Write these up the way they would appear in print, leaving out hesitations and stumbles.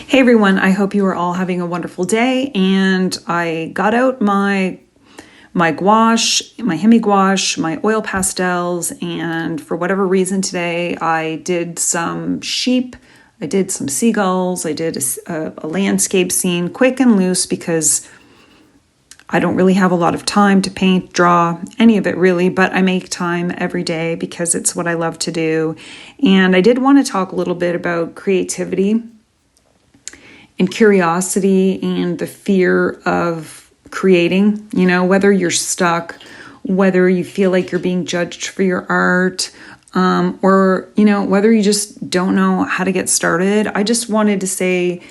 Hey everyone, I hope you are all having a wonderful day, and I got out my gouache, my hemi gouache, my oil pastels, and for whatever reason today I did some sheep, I did some seagulls, I did a landscape scene, quick and loose because I don't really have a lot of time to paint, draw, any of it really, but I make time every day because it's what I love to do. And I did want to talk a little bit about creativity and curiosity and the fear of creating, whether you're stuck, whether you feel like you're being judged for your art, or, whether you just don't know how to get started. I just wanted to say,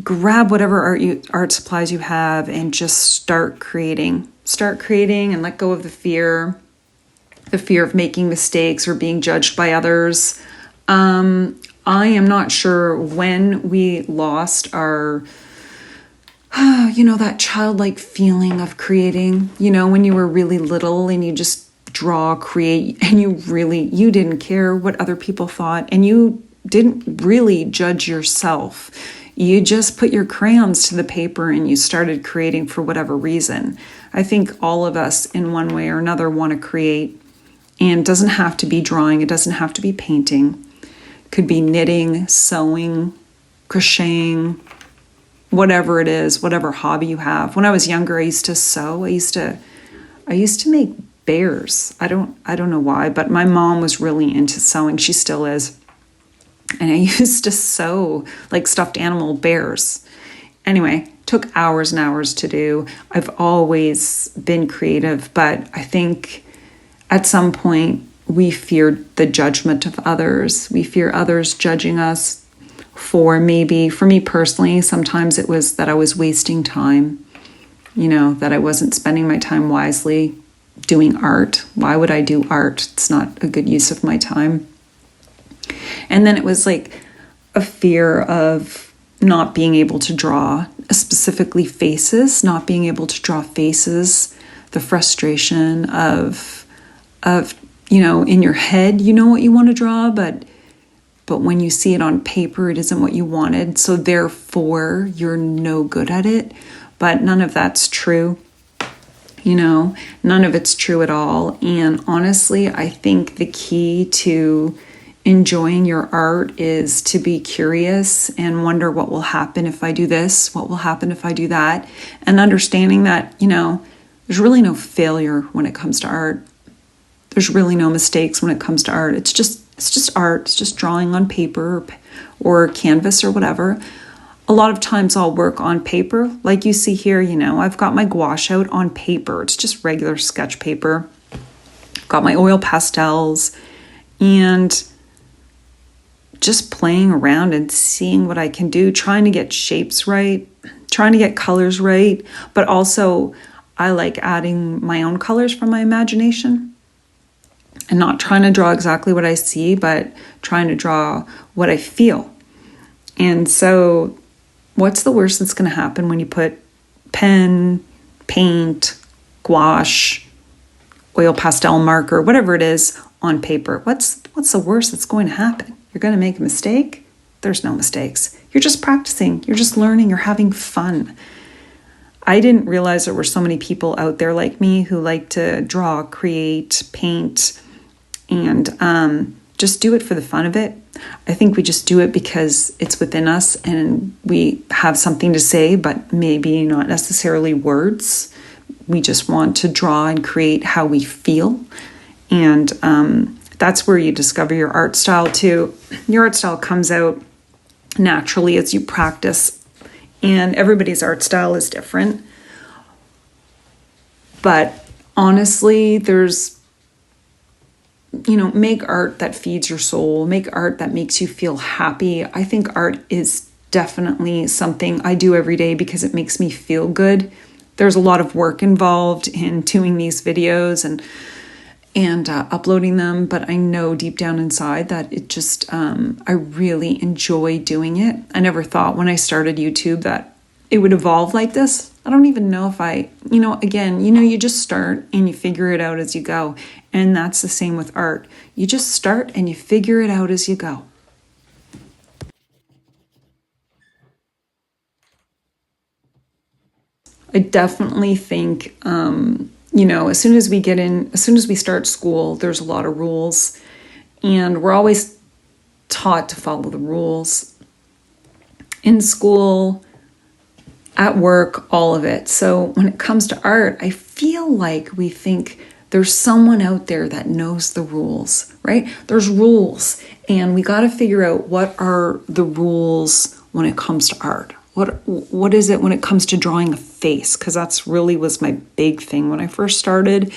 grab whatever art supplies you have and just start creating. Start creating and let go of the fear of making mistakes or being judged by others. I am not sure when we lost our, that childlike feeling of creating, when you were really little and you just draw, create, and you didn't care what other people thought, and you didn't really judge yourself. You just put your crayons to the paper and you started creating for whatever reason. I think all of us in one way or another want to create, and it doesn't have to be drawing. It doesn't have to be painting. It could be knitting, sewing, crocheting, whatever it is, whatever hobby you have. When I was younger, I used to sew. I used to make bears. I don't know why, but my mom was really into sewing. She still is. And I used to sew like stuffed animal bears. Anyway, took hours and hours to do. I've always been creative, but I think at some point we feared the judgment of others. We fear others judging us for me personally, sometimes it was that I was wasting time, that I wasn't spending my time wisely doing art. Why would I do art? It's not a good use of my time. And then it was like a fear of not being able to draw, specifically faces, not being able to draw faces, the frustration of in your head, what you want to draw, but when you see it on paper, it isn't what you wanted. So therefore, you're no good at it. But none of that's true. None of it's true at all. And honestly, I think the key to enjoying your art is to be curious and wonder what will happen if I do this, what will happen if I do that, and understanding that, there's really no failure when it comes to art. There's really no mistakes when it comes to art. It's just art. It's just drawing on paper or canvas or whatever. A lot of times I'll work on paper, like you see here, I've got my gouache out on paper. It's just regular sketch paper. I've got my oil pastels and just playing around and seeing what I can do, trying to get shapes right, trying to get colors right, but also I like adding my own colors from my imagination and not trying to draw exactly what I see, but trying to draw what I feel. And so what's the worst that's going to happen when you put pen, paint, gouache, oil pastel marker, whatever it is on paper? What's the worst that's going to happen? You're going to make a mistake? There's no mistakes. You're just practicing. You're just learning. You're having fun. I didn't realize there were so many people out there like me who like to draw, create, paint, and just do it for the fun of it. I think we just do it because it's within us and we have something to say, but maybe not necessarily words. We just want to draw and create how we feel. And that's where you discover your art style too. Your art style comes out naturally as you practice, and everybody's art style is different. But honestly, make art that feeds your soul, make art that makes you feel happy. I think art is definitely something I do every day because it makes me feel good. There's a lot of work involved in doing these videos and uploading them, but I know deep down inside that it just, I really enjoy doing it. I never thought when I started YouTube that it would evolve like this. I don't even know if you just start and you figure it out as you go. And that's the same with art. You just start and you figure it out as you go. I definitely think, as soon as we start school, there's a lot of rules, and we're always taught to follow the rules in school, at work, all of it. So when it comes to art, I feel like we think there's someone out there that knows the rules, right? There's rules, and we got to figure out what are the rules when it comes to art. What is it when it comes to drawing a face? Because that's really was my big thing when I first started.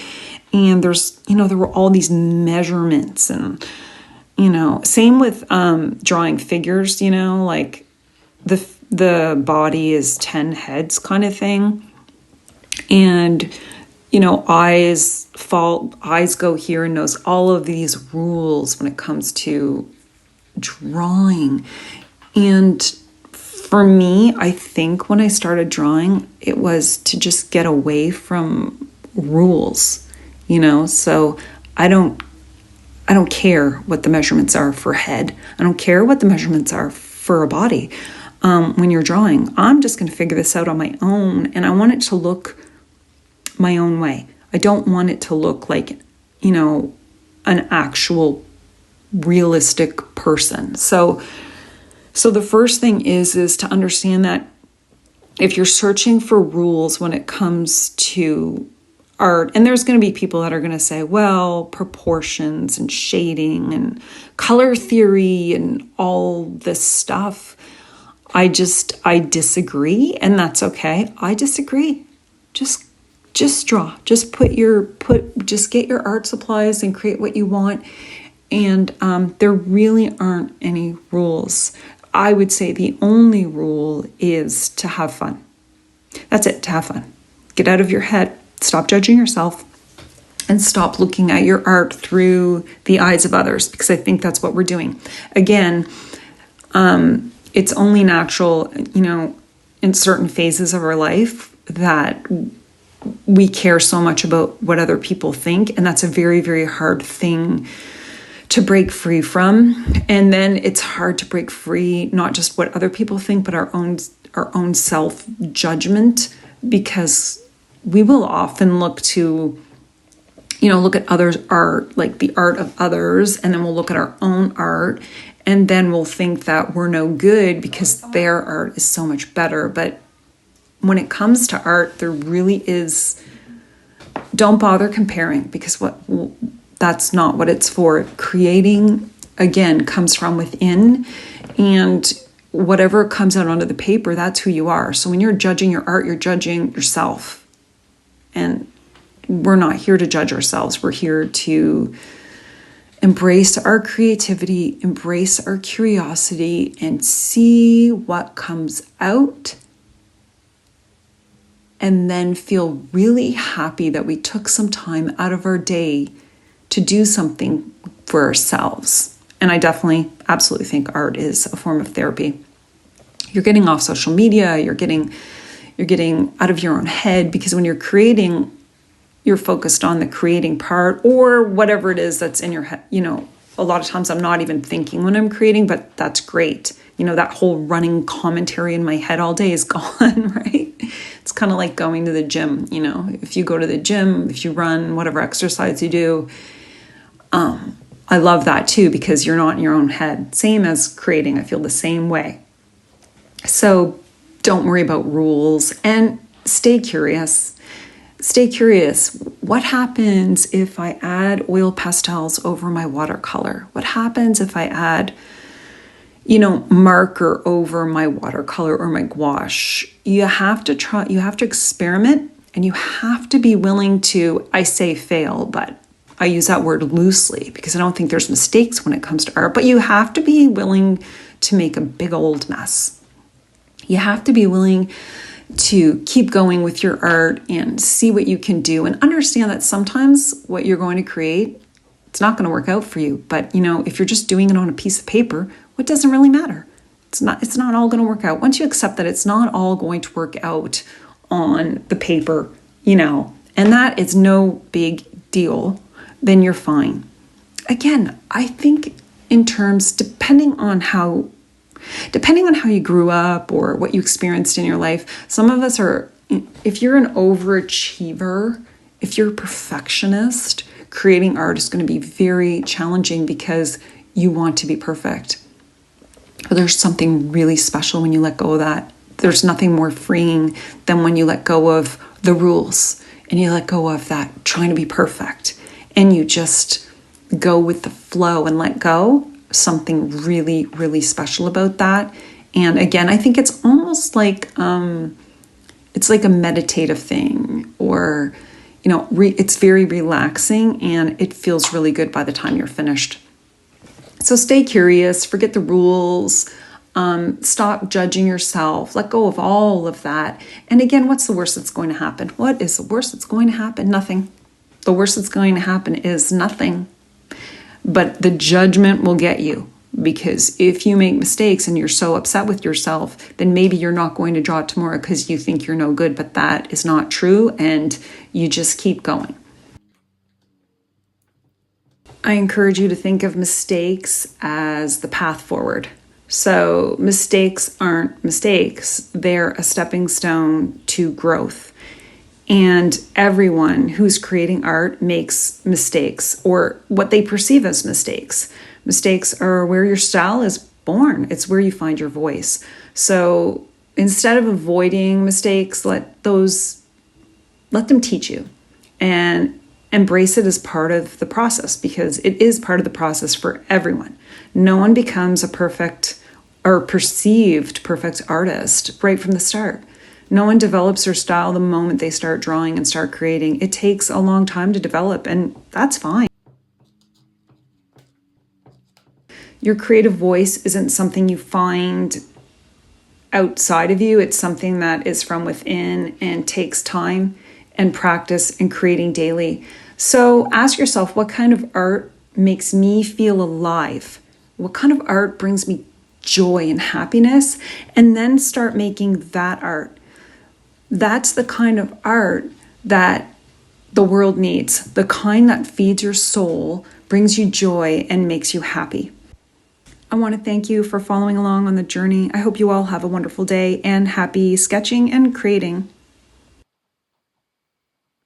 And there were all these measurements, and same with drawing figures. Like the body is 10 heads kind of thing, and eyes go here and nose, all of these rules when it comes to drawing. And for me, I think when I started drawing, it was to just get away from rules, so I don't care what the measurements are for head. I don't care what the measurements are for a body. When you're drawing, I'm just going to figure this out on my own, and I want it to look my own way. I don't want it to look like, an actual realistic person. So the first thing is to understand that if you're searching for rules when it comes to art, and there's going to be people that are going to say, well, proportions and shading and color theory and all this stuff, I disagree, and that's okay. I disagree. Just draw. Just get your art supplies and create what you want. And there really aren't any rules. I would say the only rule is to have fun. That's it, to have fun. Get out of your head. Stop judging yourself. And stop looking at your art through the eyes of others, because I think that's what we're doing. Again, it's only natural, in certain phases of our life that we care so much about what other people think. And that's a very, very hard thing to break free from. And then it's hard to break free, not just what other people think, but our own self-judgment, because we will often look at others' art, like the art of others, and then we'll look at our own art, and then we'll think that we're no good because their art is so much better. But when it comes to art, there really is, don't bother comparing, because that's not what it's for. Creating, again, comes from within, and whatever comes out onto the paper, that's who you are. So when you're judging your art, you're judging yourself. And we're not here to judge ourselves. We're here to embrace our creativity, embrace our curiosity, and see what comes out, and then feel really happy that we took some time out of our day to do something for ourselves. And I definitely, absolutely think art is a form of therapy. You're getting off social media, you're getting out of your own head, because when you're creating, you're focused on the creating part, or whatever it is that's in your head. A lot of times I'm not even thinking when I'm creating, but that's great. That whole running commentary in my head all day is gone, right? It's kind of like going to the gym. If you go to the gym, if you run, whatever exercise you do, I love that too, because you're not in your own head. Same as creating. I feel the same way. So don't worry about rules, and stay curious. Stay curious. What happens if I add oil pastels over my watercolor? What happens if I add, marker over my watercolor or my gouache? You have to experiment, and you have to be willing to, I say fail, but I use that word loosely because I don't think there's mistakes when it comes to art, but you have to be willing to make a big old mess. You have to be willing to keep going with your art and see what you can do, and understand that sometimes what you're going to create, it's not going to work out for you. But if you're just doing it on a piece of paper, what doesn't really matter? It's not all going to work out. Once you accept that it's not all going to work out on the paper, and that is no big deal, then you're fine. Again, I think in terms, depending on how you grew up or what you experienced in your life, some of us are, if you're an overachiever, if you're a perfectionist, creating art is going to be very challenging because you want to be perfect. But there's something really special when you let go of that. There's nothing more freeing than when you let go of the rules and you let go of that trying to be perfect and you just go with the flow and let go. Something really, really special about that. And again, I think it's almost like it's like a meditative thing, or it's very relaxing and it feels really good by the time you're finished. So stay curious, forget the rules, stop judging yourself, let go of all of that. And again, what's the worst that's going to happen? What is the worst that's going to happen? Nothing. The worst that's going to happen is nothing. But the judgment will get you, because if you make mistakes and you're so upset with yourself, then maybe you're not going to draw it tomorrow because you think you're no good, but that is not true, and you just keep going. I encourage you to think of mistakes as the path forward. So mistakes aren't mistakes. They're a stepping stone to growth. And everyone who's creating art makes mistakes, or what they perceive as mistakes. Mistakes are where your style is born. It's where you find your voice. So instead of avoiding mistakes, let them teach you, and embrace it as part of the process, because it is part of the process for everyone. No one becomes a perfect or perceived perfect artist right from the start. No one develops their style the moment they start drawing and start creating. It takes a long time to develop, and that's fine. Your creative voice isn't something you find outside of you. It's something that is from within and takes time and practice and creating daily. So ask yourself, what kind of art makes me feel alive? What kind of art brings me joy and happiness? And then start making that art. That's the kind of art that the world needs, the kind that feeds your soul, brings you joy, and makes you happy. I want to thank you for following along on the journey. I hope you all have a wonderful day and happy sketching and creating.